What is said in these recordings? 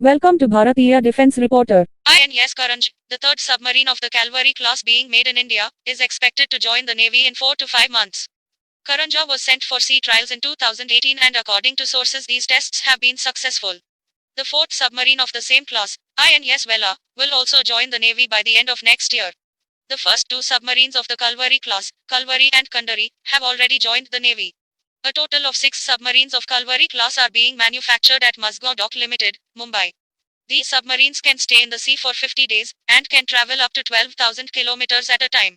Welcome to Bharatiya Defense Reporter. INS Karanj, the third submarine of the Calvary class being made in India, is expected to join the Navy in 4 to 5 months. Karanja was sent for sea trials in 2018 and according to sources these tests have been successful. The fourth submarine of the same class, INS Vela, will also join the Navy by the end of next year. The first two submarines of the Kalvari class, Kalvari and Kandari, have already joined the Navy. A total of 6 submarines of Kalvari class are being manufactured at Musgaon Dock Limited, Mumbai. These submarines can stay in the sea for 50 days and can travel up to 12,000 kilometers at a time.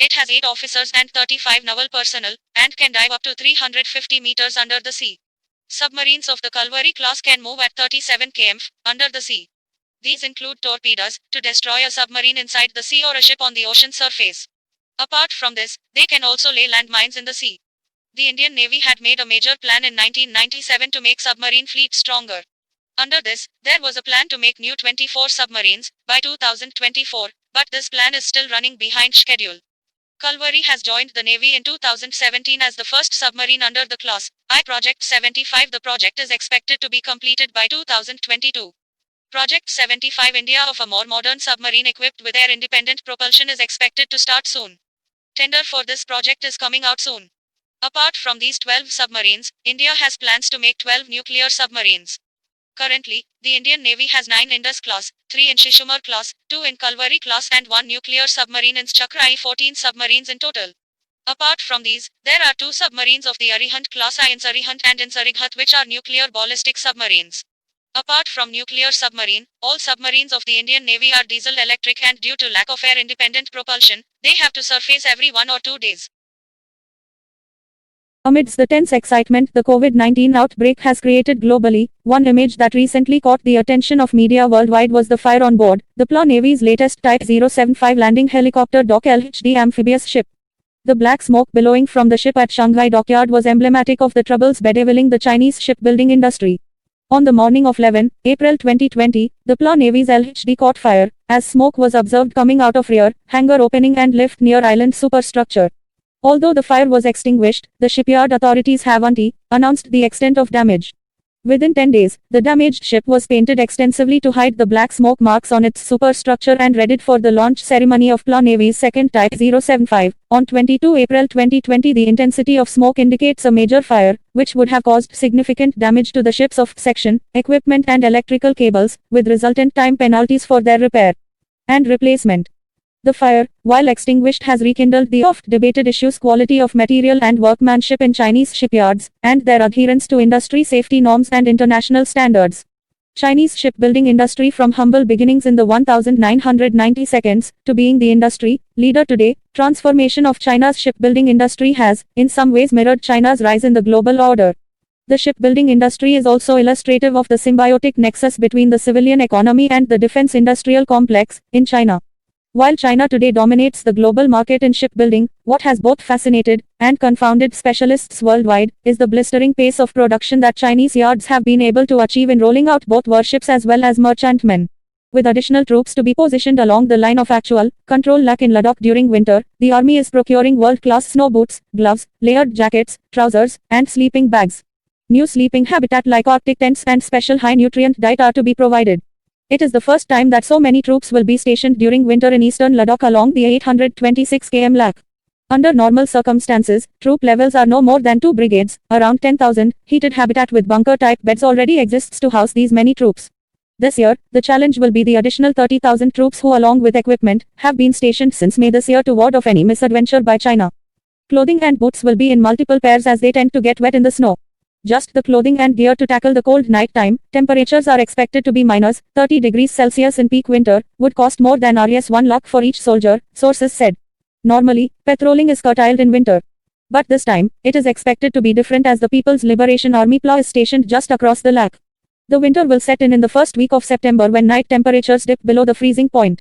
It has 8 officers and 35 naval personnel and can dive up to 350 meters under the sea. Submarines of the Kalvari class can move at 37 km under the sea. These include torpedoes to destroy a submarine inside the sea or a ship on the ocean surface. Apart from this, they can also lay landmines in the sea. The Indian Navy had made a major plan in 1997 to make submarine fleet stronger. Under this, there was a plan to make new 24 submarines by 2024, but this plan is still running behind schedule. Kalvari has joined the Navy in 2017 as the first submarine under the class I Project 75. The project is expected to be completed by 2022. Project 75 India of a more modern submarine equipped with air-independent propulsion is expected to start soon. Tender for this project is coming out soon. Apart from these 12 submarines, India has plans to make 12 nuclear submarines. Currently, the Indian Navy has 9 Indus class, 3 in Shishumar class, 2 in Kalvari class and 1 nuclear submarine in Chakrai, 14 submarines in total. Apart from these, there are 2 submarines of the Arihant class I in Sarihant and in Sarighat which are nuclear ballistic submarines. Apart from nuclear submarine, all submarines of the Indian Navy are diesel electric and due to lack of air-independent propulsion, they have to surface every 1 or 2 days. Amidst the tense excitement the COVID-19 outbreak has created globally, one image that recently caught the attention of media worldwide was the fire on board the PLA Navy's latest Type 075 landing helicopter Dock LHD amphibious ship. The black smoke billowing from the ship at Shanghai dockyard was emblematic of the troubles bedeviling the Chinese shipbuilding industry. On the morning of 11 April 2020, the PLA Navy's LHD caught fire, as smoke was observed coming out of rear hangar opening and lift near island superstructure. Although the fire was extinguished, the shipyard authorities have announced the extent of damage. Within 10 days, the damaged ship was painted extensively to hide the black smoke marks on its superstructure and readied for the launch ceremony of PLA Navy's second Type 075. On 22 April 2020, the intensity of smoke indicates a major fire, which would have caused significant damage to the ship's section, equipment and electrical cables, with resultant time penalties for their repair and replacement. The fire, while extinguished, has rekindled the oft-debated issues quality of material and workmanship in Chinese shipyards, and their adherence to industry safety norms and international standards. Chinese shipbuilding industry from humble beginnings in the 1992 to being the industry leader today, transformation of China's shipbuilding industry has, in some ways, mirrored China's rise in the global order. The shipbuilding industry is also illustrative of the symbiotic nexus between the civilian economy and the defense industrial complex in China. While China today dominates the global market in shipbuilding, what has both fascinated and confounded specialists worldwide is the blistering pace of production that Chinese yards have been able to achieve in rolling out both warships as well as merchantmen. With additional troops to be positioned along the line of actual control lac in Ladakh during winter, the army is procuring world-class snow boots, gloves, layered jackets, trousers, and sleeping bags. New sleeping habitat like Arctic tents and special high-nutrient diet are to be provided. It is the first time that so many troops will be stationed during winter in eastern Ladakh along the 826 km lac. Under normal circumstances, troop levels are no more than 2 brigades, around 10,000. Heated habitat with bunker-type beds already exists to house these many troops. This year, the challenge will be the additional 30,000 troops who, along with equipment, have been stationed since May this year to ward off any misadventure by China. Clothing and boots will be in multiple pairs as they tend to get wet in the snow. Just the clothing and gear to tackle the cold night time, temperatures are expected to be minus 30 degrees Celsius in peak winter, would cost more than Rs 1 lakh for each soldier, sources said. Normally, patrolling is curtailed in winter. But this time, it is expected to be different as the People's Liberation Army PLA is stationed just across the lac. The winter will set in the first week of September when night temperatures dip below the freezing point.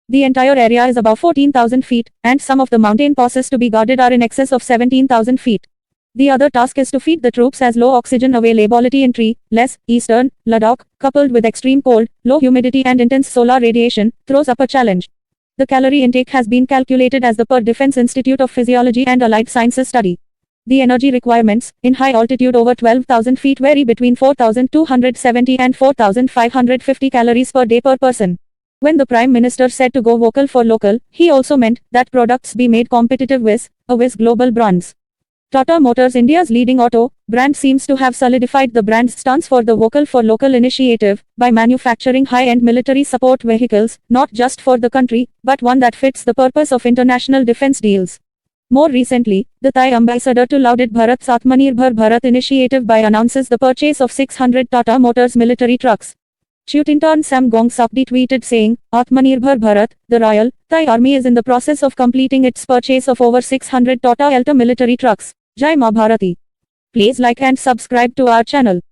The entire area is above 14,000 feet, and some of the mountain passes to be guarded are in excess of 17,000 feet. The other task is to feed the troops as low oxygen availability in tree-less eastern Ladakh, coupled with extreme cold, low humidity and intense solar radiation, throws up a challenge. The calorie intake has been calculated as the per Defense Institute of Physiology and Allied Sciences study. The energy requirements, in high altitude over 12,000 feet vary between 4,270 and 4,550 calories per day per person. When the Prime Minister said to go vocal for local, he also meant that products be made competitive with global brands. Tata Motors, India's leading auto brand, seems to have solidified the brand's stance for the Vocal for Local initiative by manufacturing high-end military support vehicles, not just for the country, but one that fits the purpose of international defense deals. More recently, the Thai ambassador to lauded Bharat's Atmanirbhar Bharat initiative by announces the purchase of 600 Tata Motors military trucks. Chiutintan Samgong Sakdi tweeted saying, Atmanirbhar Bharat, the Royal Thai Army is in the process of completing its purchase of over 600 Tata Elta military trucks. Jai Ma Bharati. Please like and subscribe to our channel.